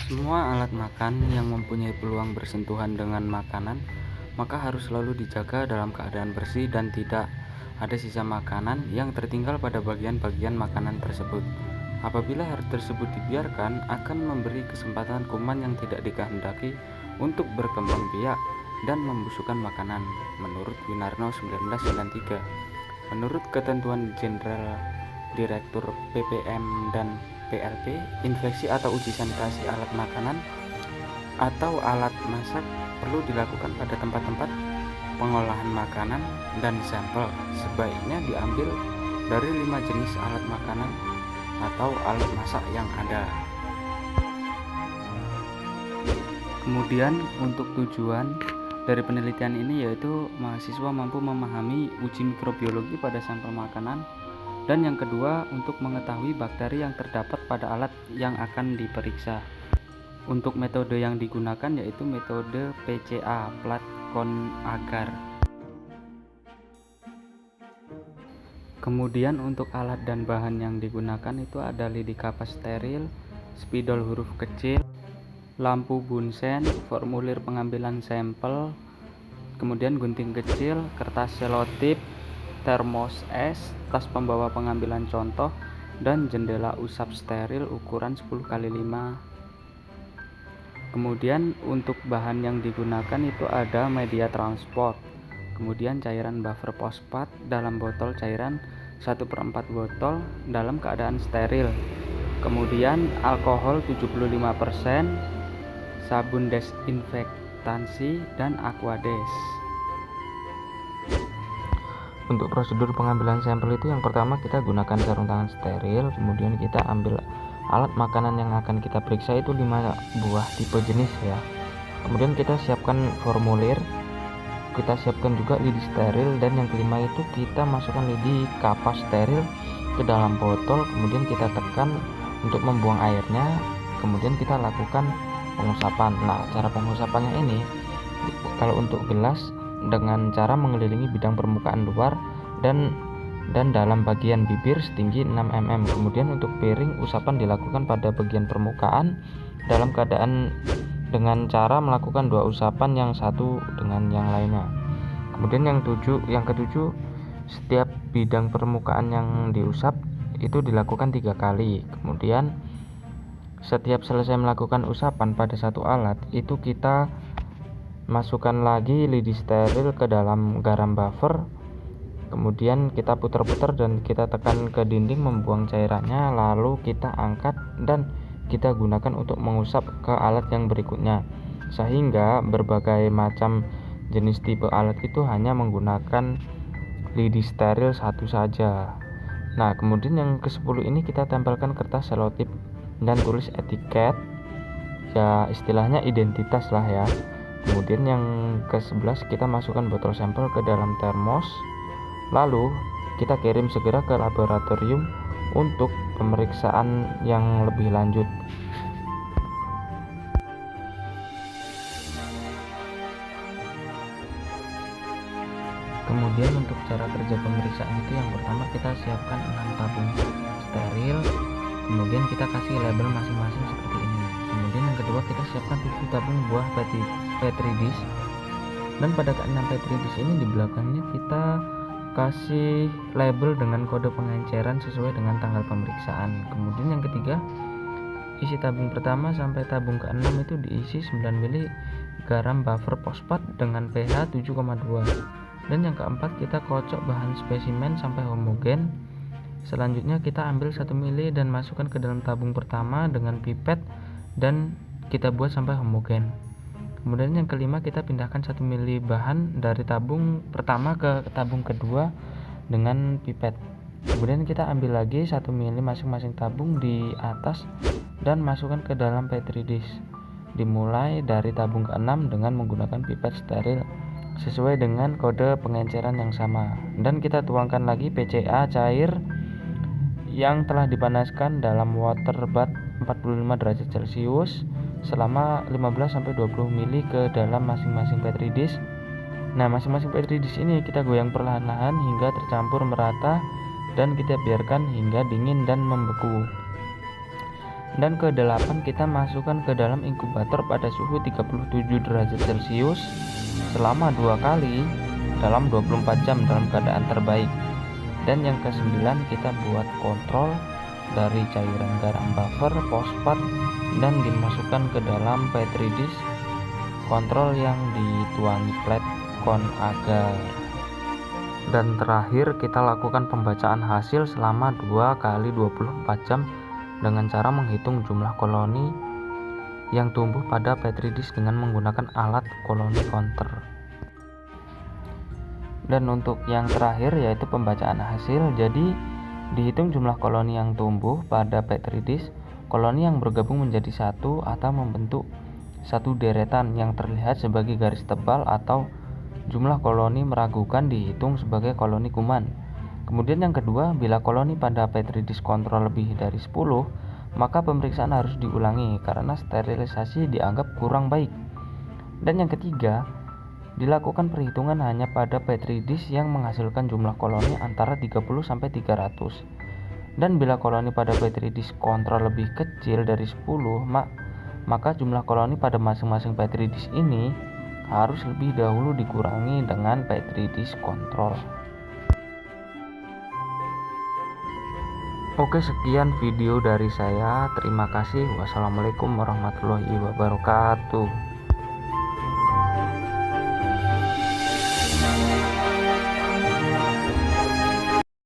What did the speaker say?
Semua alat makan yang mempunyai peluang bersentuhan dengan makanan maka harus selalu dijaga dalam keadaan bersih dan tidak ada sisa makanan yang tertinggal pada bagian-bagian makanan tersebut. Apabila hal tersebut dibiarkan, akan memberi kesempatan kuman yang tidak dikehendaki untuk berkembang biak dan membusukkan makanan, menurut Winarno 1993. Menurut ketentuan Jenderal Direktur PPM dan PLP, infeksi atau uji sanitasi alat makanan atau alat masak perlu dilakukan pada tempat-tempat pengolahan makanan dan sampel sebaiknya diambil dari 5 jenis alat makanan atau alat masak yang ada. Kemudian untuk tujuan dari penelitian ini yaitu mahasiswa mampu memahami uji mikrobiologi pada sampel makanan, dan yang kedua untuk mengetahui bakteri yang terdapat pada alat yang akan diperiksa. Untuk metode yang digunakan yaitu metode PCA, plat con agar. Kemudian untuk alat dan bahan yang digunakan itu ada lidi kapas steril, spidol huruf kecil, lampu bunsen, formulir pengambilan sampel, kemudian gunting kecil, kertas selotip, termos es, tas pembawa pengambilan contoh, dan jendela usap steril ukuran 10x5. Kemudian untuk bahan yang digunakan itu ada media transport, kemudian cairan buffer fosfat dalam botol cairan 1/4 botol dalam keadaan steril, kemudian alkohol 75%, sabun desinfektansi, dan aquades. Untuk prosedur pengambilan sampel itu yang pertama kita gunakan sarung tangan steril, kemudian kita ambil alat makanan yang akan kita periksa itu 5 buah tipe jenis ya. Kemudian kita siapkan formulir, kita siapkan juga lidi steril, dan yang kelima itu kita masukkan lidi kapas steril ke dalam botol, kemudian kita tekan untuk membuang airnya, kemudian kita lakukan pengusapan. Nah, cara pengusapannya ini kalau untuk gelas dengan cara mengelilingi bidang permukaan luar dan dalam bagian bibir setinggi 6 mm. Kemudian untuk piring, usapan dilakukan pada bagian permukaan dalam keadaan dengan cara melakukan 2 usapan, yang satu dengan yang lainnya. Kemudian yang ketujuh, setiap bidang permukaan yang diusap itu dilakukan 3 kali. Kemudian setiap selesai melakukan usapan pada satu alat itu kita masukkan lagi lidi steril ke dalam garam buffer, kemudian kita putar-putar dan kita tekan ke dinding membuang cairannya, lalu kita angkat dan kita gunakan untuk mengusap ke alat yang berikutnya, sehingga berbagai macam jenis tipe alat itu hanya menggunakan lidi steril satu saja. Nah, kemudian yang ke-10 ini kita tempelkan kertas selotip dan tulis etiket, ya istilahnya identitas lah ya. Kemudian yang ke-11 kita masukkan botol sampel ke dalam termos, lalu kita kirim segera ke laboratorium untuk pemeriksaan yang lebih lanjut. Kemudian untuk cara kerja pemeriksaan itu yang pertama kita siapkan 6 tabung steril, kemudian kita kasih label masing-masing seperti ini. Kemudian yang kedua kita siapkan 7 tabung buah petri dish, dan pada ke-6 petri dish ini di belakangnya kita kasih label dengan kode pengenceran sesuai dengan tanggal pemeriksaan. Kemudian yang ketiga, isi tabung pertama sampai tabung ke-6 itu diisi 9 ml garam buffer fosfat dengan pH 7,2. Dan yang keempat, kita kocok bahan spesimen sampai homogen. Selanjutnya kita ambil 1 ml dan masukkan ke dalam tabung pertama dengan pipet dan kita buat sampai homogen. Kemudian yang kelima, kita pindahkan 1 ml bahan dari tabung pertama ke tabung kedua dengan pipet. Kemudian kita ambil lagi 1 ml masing-masing tabung di atas dan masukkan ke dalam petri dish. Dimulai dari tabung ke-6 dengan menggunakan pipet steril sesuai dengan kode pengenceran yang sama. Dan kita tuangkan lagi PCA cair yang telah dipanaskan dalam water bath 45 derajat Celcius selama 15-20 ml ke dalam masing-masing petri dish. Nah, masing-masing petri dish ini kita goyang perlahan-lahan hingga tercampur merata dan kita biarkan hingga dingin dan membeku. Dan ke-8 kita masukkan ke dalam inkubator pada suhu 37 derajat Celcius selama 2 kali dalam 24 jam dalam keadaan terbaik. Dan yang ke-9 kita buat kontrol dari cairan garam buffer, fosfat, dan dimasukkan ke dalam petri dish kontrol yang dituangi flat cone agar. Dan terakhir kita lakukan pembacaan hasil selama 2 kali 24 jam dengan cara menghitung jumlah koloni yang tumbuh pada petri dish dengan menggunakan alat koloni counter. Dan untuk yang terakhir yaitu pembacaan hasil, jadi dihitung jumlah koloni yang tumbuh pada petri dish, koloni yang bergabung menjadi satu atau membentuk satu deretan yang terlihat sebagai garis tebal, atau jumlah koloni meragukan dihitung sebagai koloni kuman. Kemudian yang kedua, bila koloni pada petri dish kontrol lebih dari 10, maka pemeriksaan harus diulangi karena sterilisasi dianggap kurang baik. Dan yang ketiga, dilakukan perhitungan hanya pada petri dish yang menghasilkan jumlah koloni antara 30 sampai 300. Dan bila koloni pada petri dish kontrol lebih kecil dari 10, maka jumlah koloni pada masing-masing petri dish ini harus lebih dahulu dikurangi dengan petri dish kontrol. Oke, sekian video dari saya. Terima kasih. Wassalamualaikum warahmatullahi wabarakatuh.